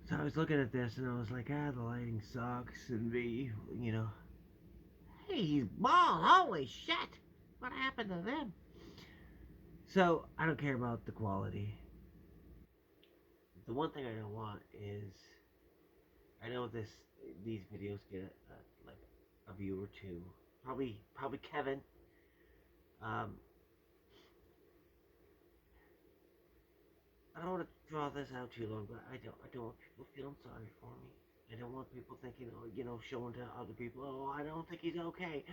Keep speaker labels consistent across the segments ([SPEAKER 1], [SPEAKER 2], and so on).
[SPEAKER 1] So I was looking at this and I was like, the lighting sucks. And B, hey, he's bald. Holy shit. What happened to them? So I don't care about the quality. The one thing I don't want is I know these videos get like a view or two. Probably Kevin. Um, I don't want to draw this out too long, but I don't want people feeling sorry for me. I don't want people thinking, showing to other people, oh, I don't think he's okay.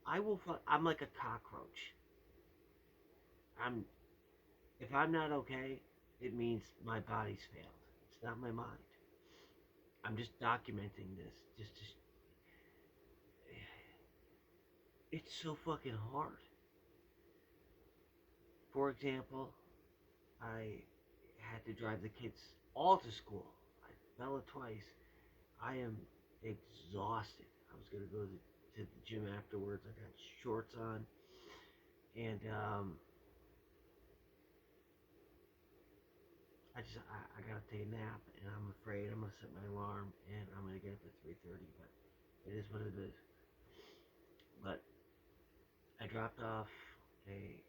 [SPEAKER 1] I'm like a cockroach. I'm If I'm not okay, it means my body's failed. It's not my mind. I'm just documenting this. It's so fucking hard. For example, I had to drive the kids all to school. I fell twice. I am exhausted. I was gonna go to the gym afterwards. I got shorts on, and I gotta take a nap, and I'm afraid I'm gonna set my alarm, and I'm gonna get up at 3:30. But it is what it is. But I dropped off a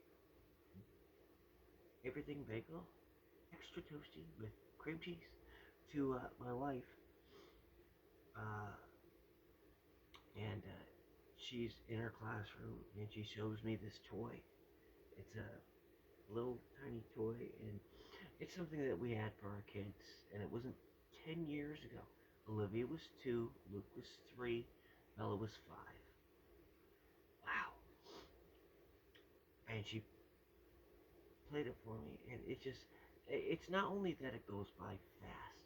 [SPEAKER 1] everything bagel, extra toasty with cream cheese, to my wife, uh, and she's in her classroom, and she shows me this toy. It's a little tiny toy, and it's something that we had for our kids, and it wasn't 10 years ago. Olivia was 2, Luke was 3, Bella was 5. Wow. And she played it for me, and it's not only that it goes by fast,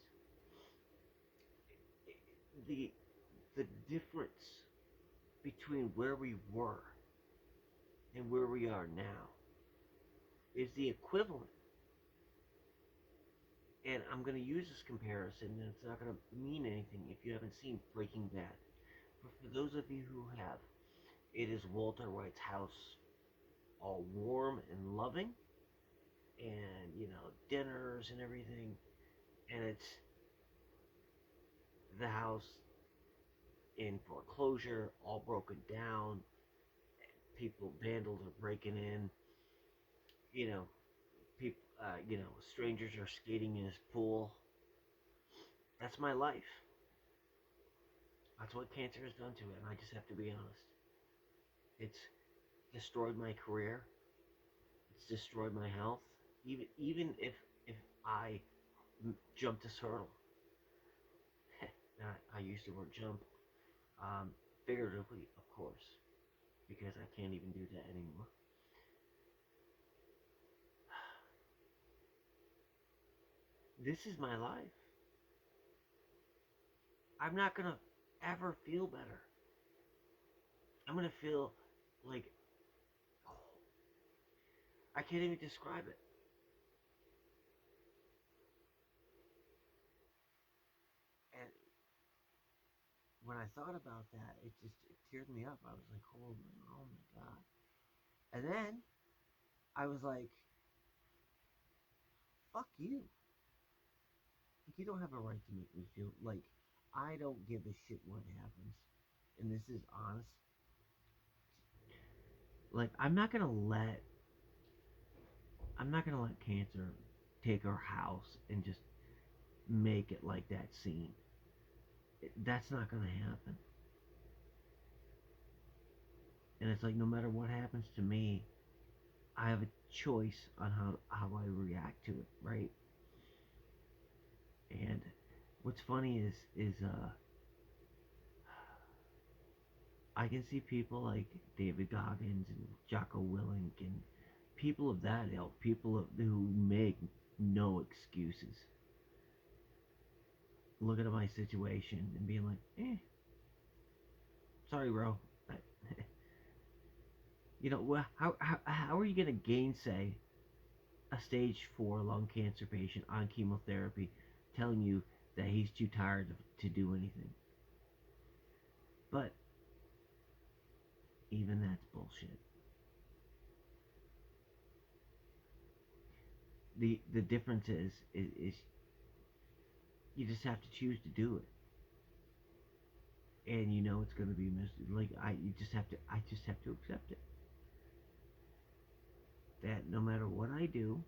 [SPEAKER 1] the the difference between where we were and where we are now is the equivalent. And I'm going to use this comparison, and it's not going to mean anything if you haven't seen Breaking Bad. But for those of you who have, it is Walter White's house, all warm and loving, and dinners and everything, and it's the house in foreclosure, all broken down. People, vandals are breaking in. You know, people, strangers are skating in his pool. That's my life. That's what cancer has done to it, and I just have to be honest. It's destroyed my career. It's destroyed my health. Even if I jump this hurdle, I use the word jump, um, figuratively, of course, because I can't even do that anymore. This is my life. I'm not gonna ever feel better. I'm gonna feel like, oh, I can't even describe it. And when I thought about that, it teared me up. I was like, oh my god. And then I was like, fuck you. Like, you don't have a right to make me feel like I don't give a shit what happens. And this is honest. Like, I'm not gonna let cancer take our house and just make it like that scene. That's not gonna happen. And it's like, no matter what happens to me, I have a choice on how I react to it, right? And what's funny is I can see people like David Goggins and Jocko Willink and people of that ilk, who make no excuses, looking at my situation and being like, sorry, bro. How are you gonna gainsay a stage 4 lung cancer patient on chemotherapy telling you that he's too tired to do anything? But even that's bullshit. The difference is You just have to choose to do it, and you know it's going to be like you just have to. I just have to accept it. That no matter what I do,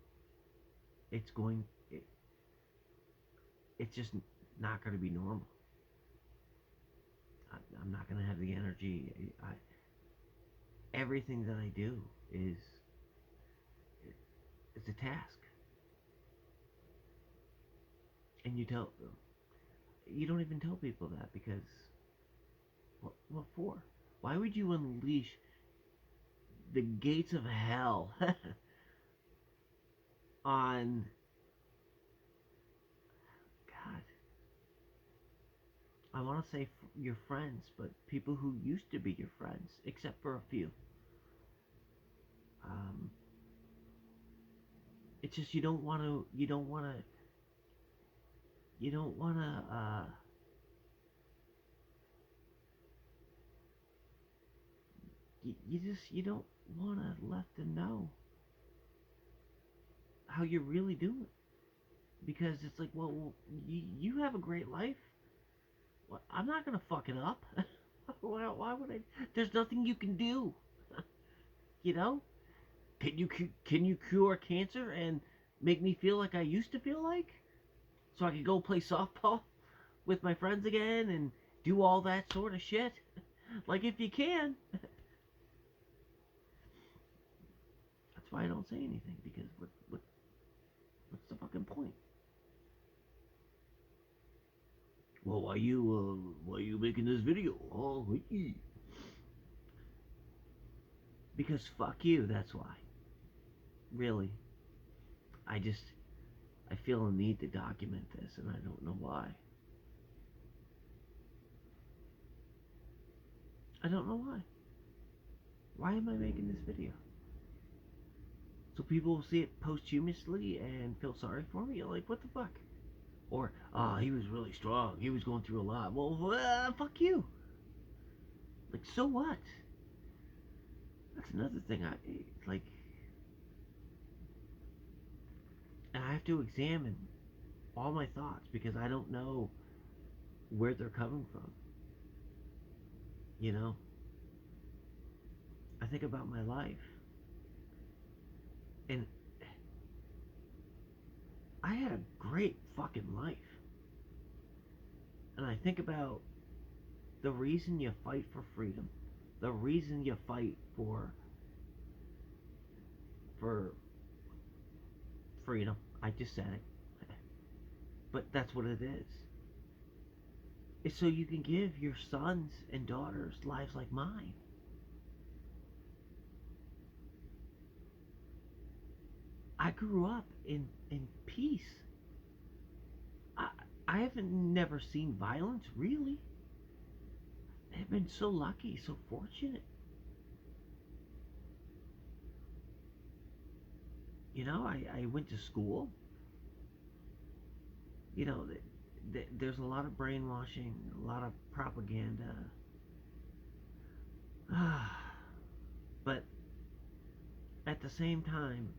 [SPEAKER 1] it's going. It's just not going to be normal. I'm not going to have the energy. Everything that I do is it's a task, and you don't even tell people that because what for? Why would you unleash the gates of hell on God? I want to say your friends, but people who used to be your friends, except for a few. Um, it's just you don't want to. You don't want to. You don't want to. You don't want to let them know how you're really doing because it's like, well, you have a great life. Well, I'm not gonna fuck it up. Why would I? There's nothing you can do. You know? Can you cure cancer and make me feel like I used to feel like? So I could go play softball with my friends again and do all that sort of shit. Like if you can. That's why I don't say anything because what's the fucking point? Well, why you making this video? Oh, because fuck you. That's why. Really, I just I feel a need to document this, and I don't know why. I don't know why. Why am I making this video? So people will see it posthumously and feel sorry for me? You're like, what the fuck? Or, he was really strong. He was going through a lot. Well, fuck you. Like, so what? That's another thing. Like, and I have to examine all my thoughts because I don't know where they're coming from. You know, I think about my life, and I had a great fucking life. And I think about the reason you fight for freedom, the reason you fight for freedom. I just said it, but that's what it is. It's so you can give your sons and daughters lives like mine. I grew up in peace. I I haven't never seen violence really. I've been so lucky, so fortunate. You know, I went to school. You know, there's a lot of brainwashing, a lot of propaganda. But at the same time,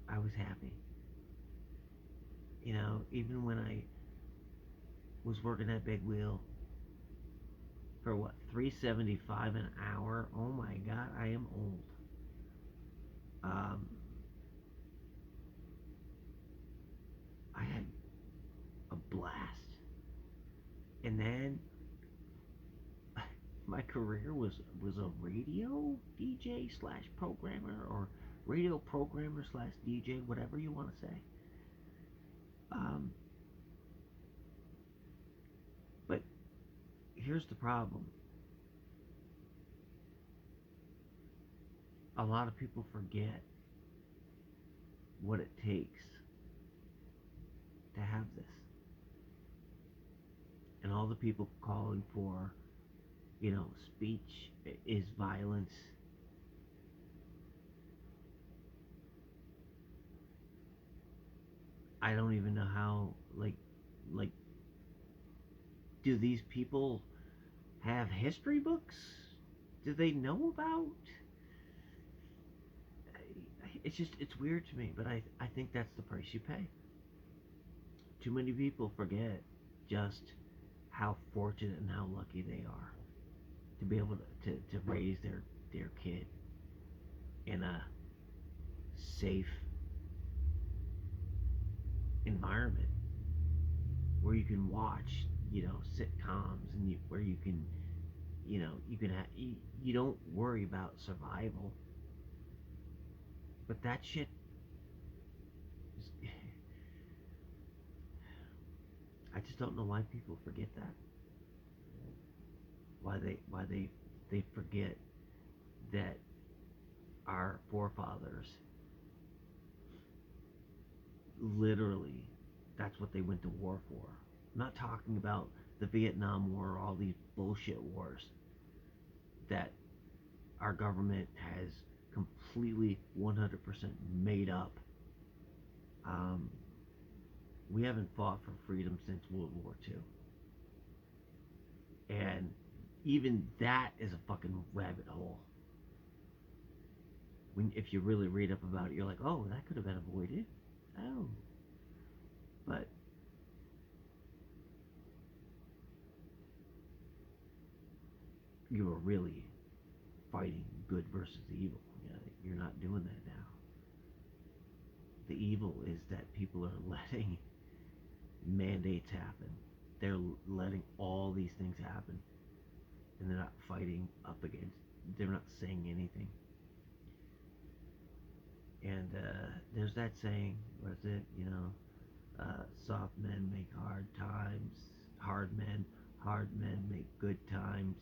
[SPEAKER 1] I was happy. You know, even when I was working at Big Wheel for what, 375 an hour. Oh my god, I am old. Um, I had a blast, and then my career was a radio DJ slash programmer or radio programmer slash DJ, whatever you want to say. Um, but here's the problem: a lot of people forget what it takes to have this, and all the people calling for, speech is violence. I don't even know how, like, do these people have history books? Do they know about? It's weird to me, but I think that's the price you pay. Too many people forget just how fortunate and how lucky they are to be able to raise their kid in a safe environment where you can watch, sitcoms, and where you can, you don't worry about survival. But that shit, is, I just don't know why people forget that. Why they forget that our forefathers literally, that's what they went to war for. I'm not talking about the Vietnam War or all these bullshit wars that our government has completely 100% made up. Um, we haven't fought for freedom since World War II. And even that is a fucking rabbit hole. If you really read up about it, you're like, oh, that could have been avoided. Oh. But you were really fighting good versus the evil. You're not doing that now. The evil is that people are letting mandates happen. They're letting all these things happen, and they're not fighting up against. They're not saying anything. And there's that saying, what is it? Soft men make hard times. Hard men make good times.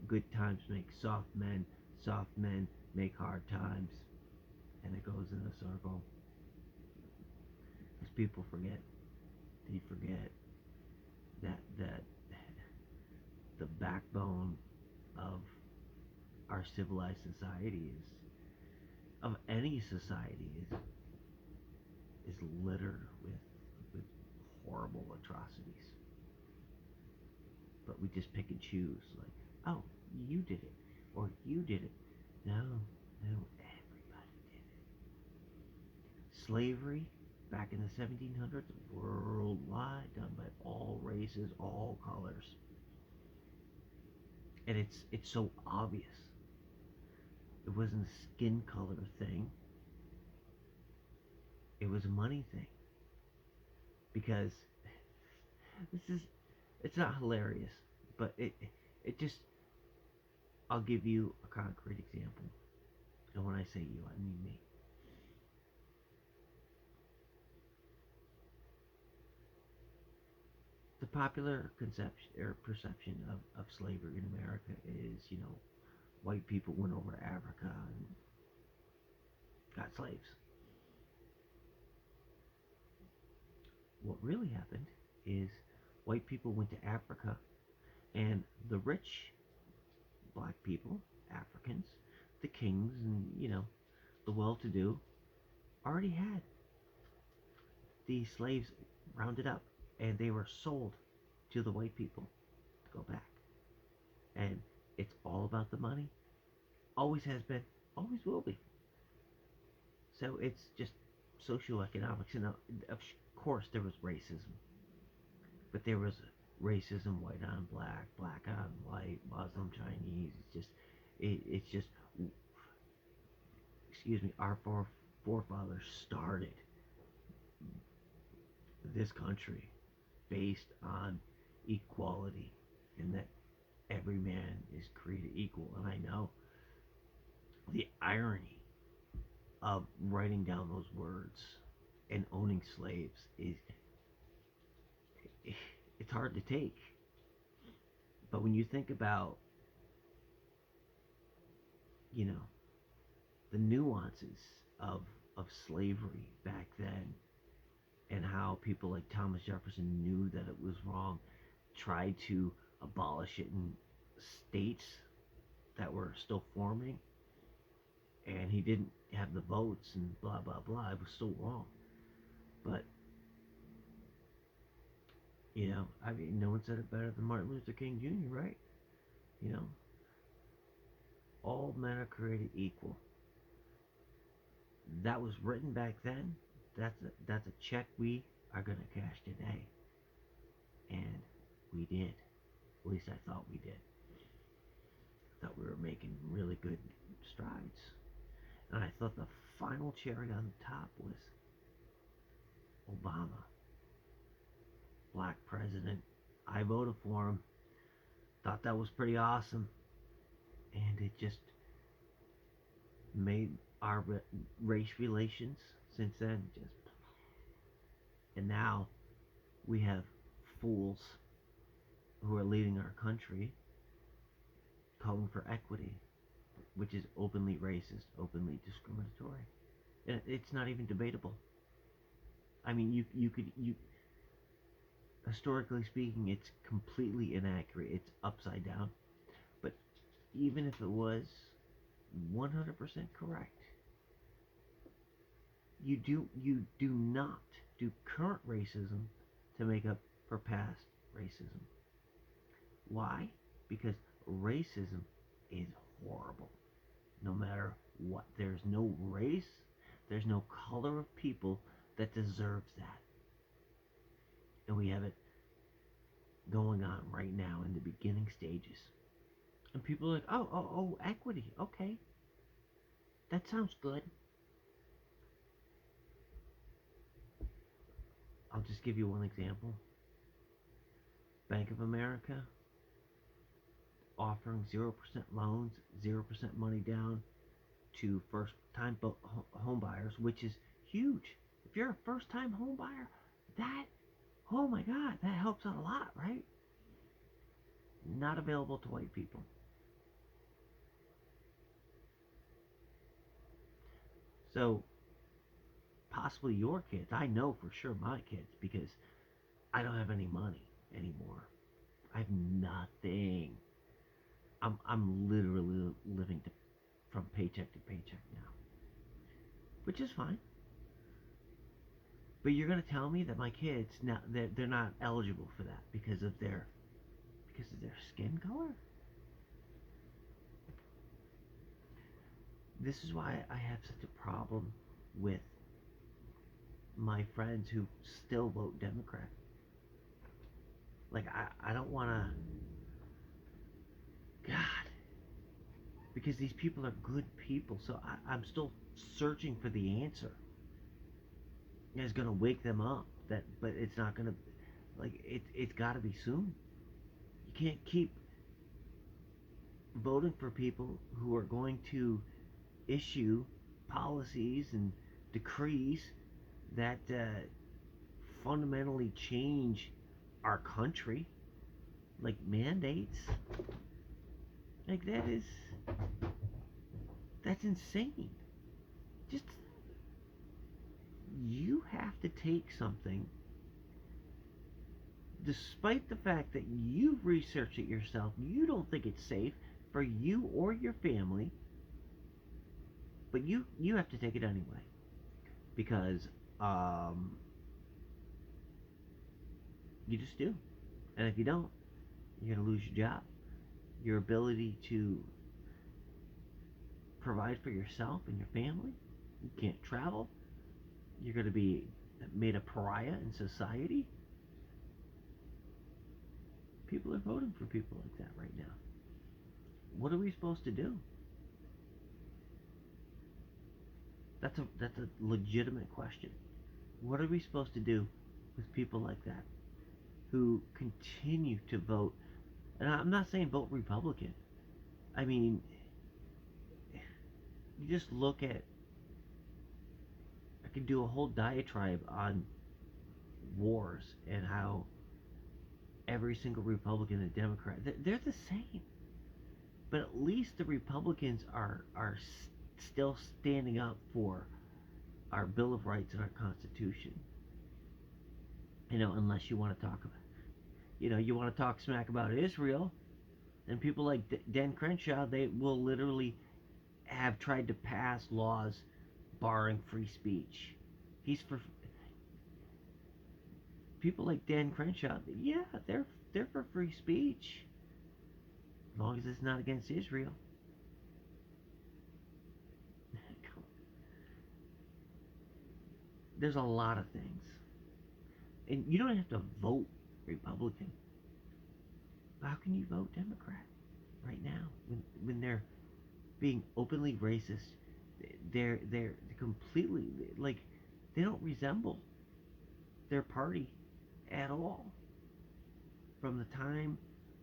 [SPEAKER 1] Good times make soft men. Soft men make hard times. And it goes in a circle. Because people forget. They forget that the backbone of our civilized society of any society is littered with horrible atrocities. But we just pick and choose, like, oh, you did it, or you did it. No, everybody did it. Slavery back in the 1700s, worldwide, done by all races, all colors, and it's so obvious. It wasn't a skin color thing. It was a money thing. Because this is, it's not hilarious, but it just, I'll give you a concrete example. And when I say you, I mean me. The popular conception or perception of slavery in America is, white people went over to Africa and got slaves. What really happened is white people went to Africa, and the rich black people, Africans, the kings, and the well-to-do, already had these slaves rounded up, and they were sold to the white people to go back. And it's all about the money. Always has been, always will be. So it's just socioeconomics, and of course there was racism, but there was racism white on black, black on white, Muslim, Chinese. It's just, excuse me, our forefathers started this country based on equality, and that every man is created equal. And I know the irony of writing down those words and owning slaves is, it's hard to take. But when you think about, the nuances of slavery back then, and how people like Thomas Jefferson knew that it was wrong, tried to abolish it in states that were still forming, and he didn't have the votes and blah blah blah. It was still wrong. But I mean, no one said it better than Martin Luther King Jr., right? You know, all men are created equal. That was written back then. That's a check we are going to cash today. And we did. At least I thought we did. I thought we were making really good strides. And I thought the final cherry on the top was Obama. Black president. I voted for him. Thought that was pretty awesome. And it just made our race relations since then just. And now we have fools who are leading our country calling for equity, which is openly racist, openly discriminatory. And it's not even debatable. I mean, you could historically speaking, it's completely inaccurate. It's upside down. But even if it was 100% correct, you do not do current racism to make up for past racism. Why? Because racism is horrible. No matter what. There's no race, there's no color of people that deserves that. And we have it going on right now in the beginning stages. And people are like, oh, equity. Okay. That sounds good. I'll just give you one example. Bank of America offering 0% loans, 0% money down to first-time home buyers, which is huge. If you're a first-time home buyer, that, oh my God, that helps out a lot, right? Not available to white people. So, possibly your kids. I know for sure my kids, because I don't have any money anymore. I have nothing. I'm literally living from paycheck to paycheck now, which is fine. But you're gonna tell me that my kids now they're not eligible for that because of their skin color? This is why I have such a problem with my friends who still vote Democrat. Like, I don't want to. God. Because these people are good people, so I'm still searching for the answer. It's going to wake them up, but it's not going to. Like, it's got to be soon. You can't keep voting for people who are going to issue policies and decrees that fundamentally change our country, like mandates. Like, that's insane. Just, you have to take something, despite the fact that you've researched it yourself, you don't think it's safe for you or your family, but you have to take it anyway, because you just do. And if you don't, you're going to lose your job, your ability to provide for yourself and your family. You can't travel. You're going to be made a pariah in society. People are voting for people like that right now. What are we supposed to do? That's a legitimate question. What are we supposed to do with people like that who continue to vote? And I'm not saying vote Republican. I mean, you just look at. I could do a whole diatribe on wars and how every single Republican and Democrat, they're the same. But at least the Republicans are still standing up for our Bill of Rights and our Constitution. Unless you want to talk about, you want to talk smack about Israel, and people like Dan Crenshaw, they will literally have tried to pass laws barring free speech. He's for people like Dan Crenshaw. Yeah, they're for free speech, as long as it's not against Israel. There's a lot of things And you don't have to vote Republican. But how can you vote Democrat right now when they're being openly racist? They're completely like they don't resemble their party at all. From the time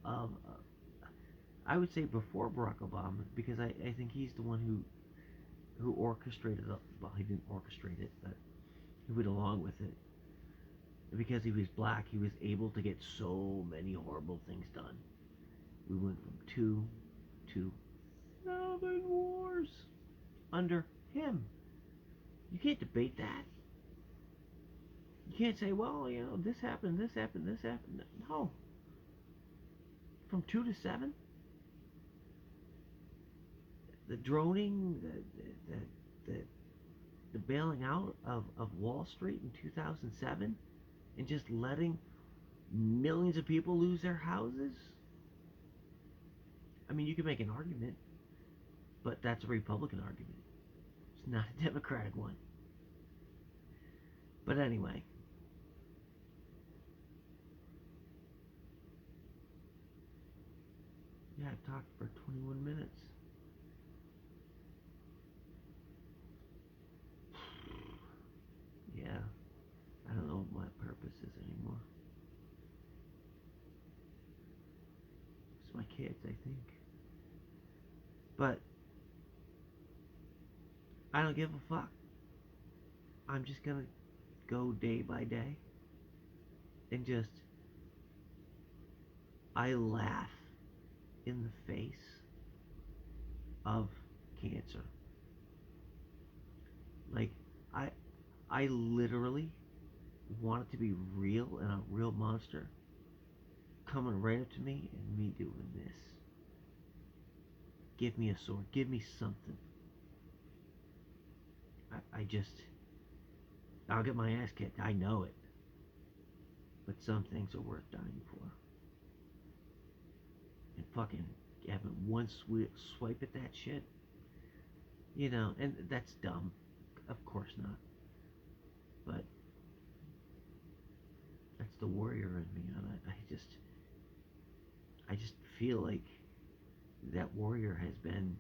[SPEAKER 1] of I would say before Barack Obama, because I think he's the one who orchestrated it. Well, he didn't orchestrate it, but he went along with it. Because he was black, he was able to get so many horrible things done. We went from 2 to 7 wars under him. You can't debate that. You can't say, well, this happened, this happened, this happened. No. From 2 to 7, the droning, the, the bailing out of Wall Street in 2007, and just letting millions of people lose their houses. I mean, you can make an argument, but that's a Republican argument. It's not a Democratic one. But anyway, yeah, I've talked for 21 minutes. Yeah, I don't know what my purpose is anymore. It's my kids, I think. But I don't give a fuck. I'm just gonna go day by day and just I laugh in the face of cancer. Like I I literally want it to be real and a real monster coming right up to me and me doing this. Give me a sword. Give me something. I just I'll get my ass kicked. I know it. But some things are worth dying for. And fucking having one swipe at that shit, and that's dumb. Of course not. But that's the warrior in me, and I just feel like that warrior has been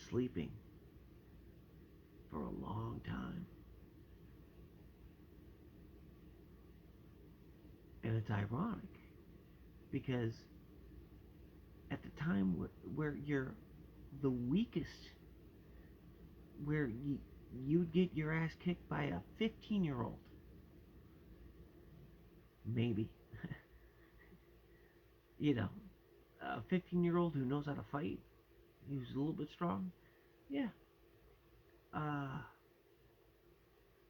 [SPEAKER 1] sleeping for a long time. And it's ironic because at the time where you're the weakest, where you'd get your ass kicked by a 15-year-old, maybe, you know, a 15-year-old who knows how to fight, who's a little bit strong, yeah. Uh,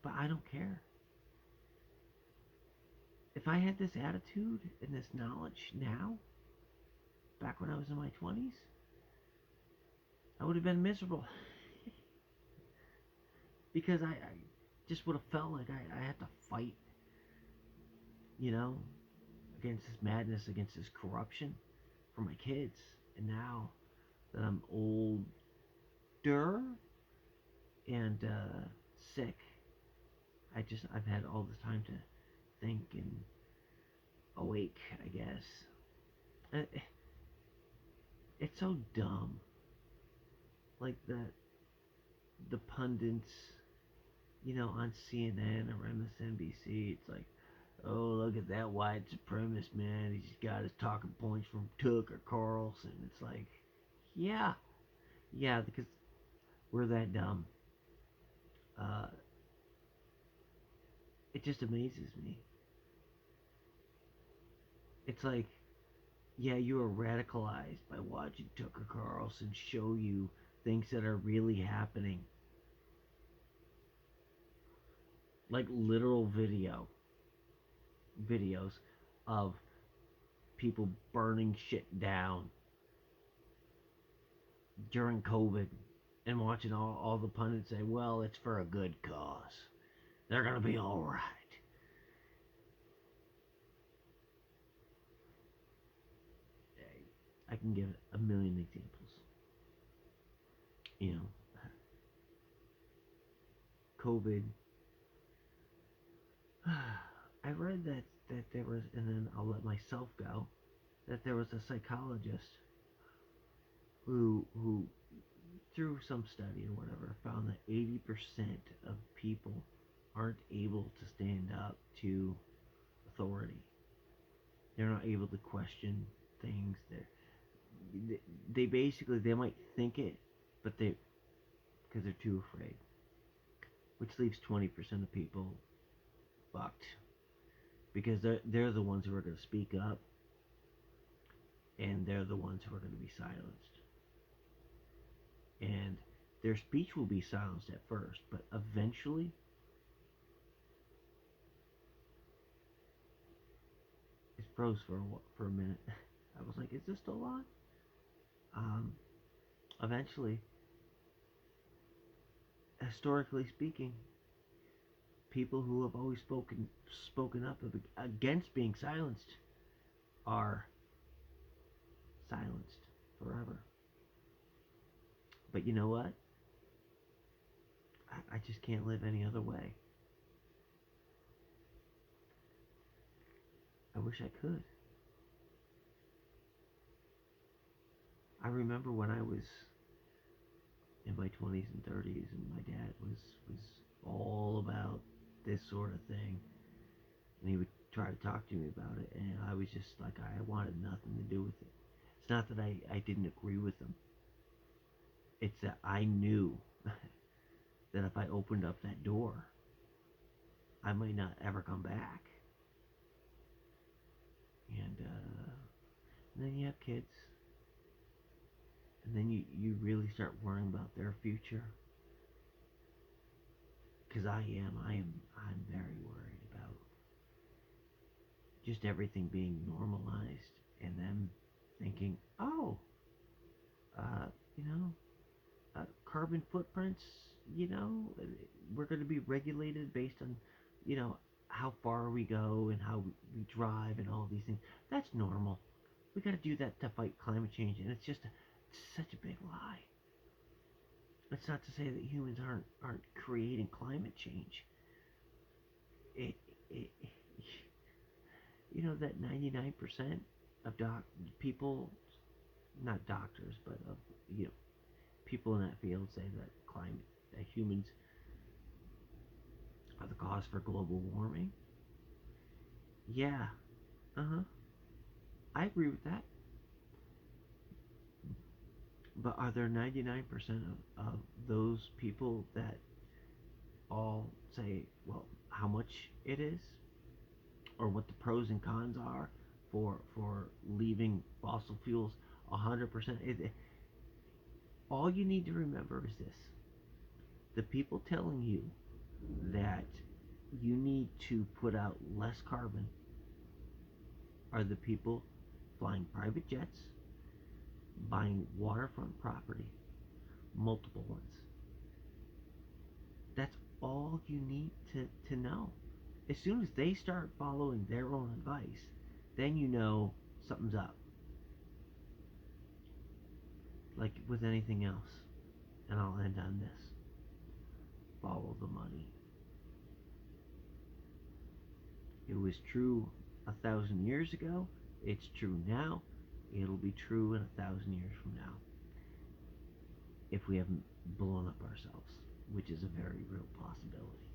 [SPEAKER 1] but I don't care. If I had this attitude and this knowledge now, back when I was in my 20s, I would have been miserable. Because I just would have felt like I had to fight, you know, against this madness, against this corruption for my kids. And now that I'm older and sick, I've had all this time to think and awake, I guess. It's so dumb. Like the pundits, on CNN or MSNBC, it's like, oh, look at that white supremacist man. He's got his talking points from Tucker Carlson. It's like, yeah, because we're that dumb. Uh, it just amazes me. It's like, yeah, you are radicalized by watching Tucker Carlson show you things that are really happening. Like literal videos of people burning shit down during COVID and watching all the pundits say, well, it's for a good cause. They're going to be all right. I can give a million examples. You know, COVID, I read that there was, and then I'll let myself go, that there was a psychologist who through some study or whatever found that 80% of people aren't able to stand up to authority. They're not able to question things. They basically they might think it, but they because they're too afraid. Which leaves 20% of people fucked because they're the ones who are going to speak up, and they're the ones who are going to be silenced. And their speech will be silenced at first, but eventually it froze for a minute. I was like, "Is this still on?" Um, Eventually, historically speaking, people who have always spoken up against being silenced are silenced forever. But you know what? I just can't live any other way. I wish I could. I remember when I was in my 20s and 30s, and my dad was all about this sort of thing, and he would try to talk to me about it, and I was just like, I wanted nothing to do with it. It's not that I didn't agree with him. It's that I knew that if I opened up that door, I might not ever come back. And then you have kids, and then you really start worrying about their future. Because I'm very worried about just everything being normalized, and them thinking, oh, uh, you know, carbon footprints, you know, we're going to be regulated based on, you know, how far we go and how we drive and all these things. That's normal. We got to do that to fight climate change, and it's such a big lie. It's not to say that humans aren't creating climate change. It, it you know that 99% of people, not doctors, but of you know people in that field say that humans are the cause for global warming. Yeah, uh-huh. I agree with that. But are there 99% of those people that all say, well, how much it is, or what the pros and cons are for leaving fossil fuels 100%? All you need to remember is this: the people telling you that you need to put out less carbon are the people flying private jets, buying waterfront property, multiple ones. That's all you need to know. As soon as they start following their own advice, then you know something's up. Like with anything else. And I'll end on this: follow the money. It was true 1,000 years ago. It's true now. It'll be true in 1,000 years from now, if we haven't blown up ourselves, which is a very real possibility.